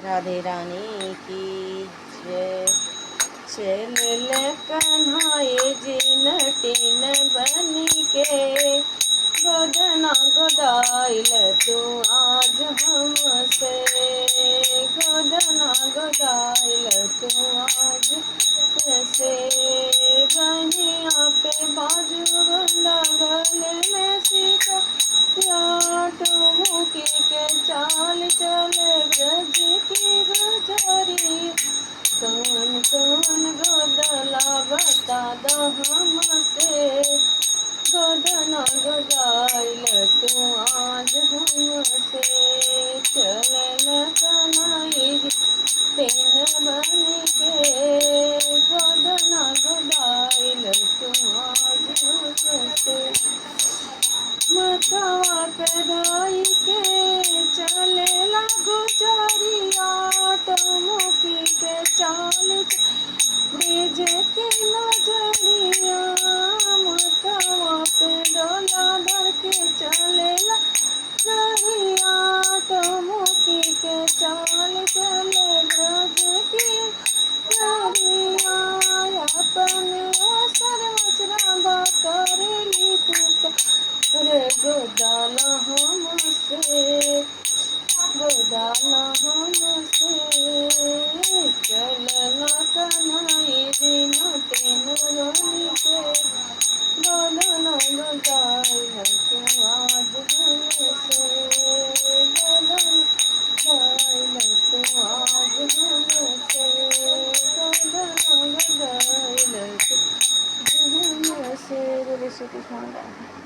राधे रानी की जय। चल कन्हाए जिन टिन बन के गोदना गोदाइल तू आज हमसे, गोदना गोदाइल तू आज से। बहिया पे बाजू बंदा गले में सीता या टुमुकी के चाल चले ब्रज की गुजरी। कौन कौन गोदला बता दो हमसे, गोदना गोदाइल तू आज हमसे। चल कन्हाई टिन बन के गोदना गोदाइल तू आज हमसे। मथवा पे धाई के चलेला गुजरिया टमुकी के चाल ब्रिज के नजरिया। मथवा पे डोला धर के चलेला गरिया टमुकी के चाल चले ब्रज की नगरिया। अपने असर राधा करेली पुकार गोदाना हमसे, गोदाना हमसे। चलना कन्हाई जिन टिन बन के गोदना गोदाइल तू आज हमसे, गोदना गोदाइल तू आज हमसे, गोदना गोदाइल तू हमसे। बोले श्री कृष्ण।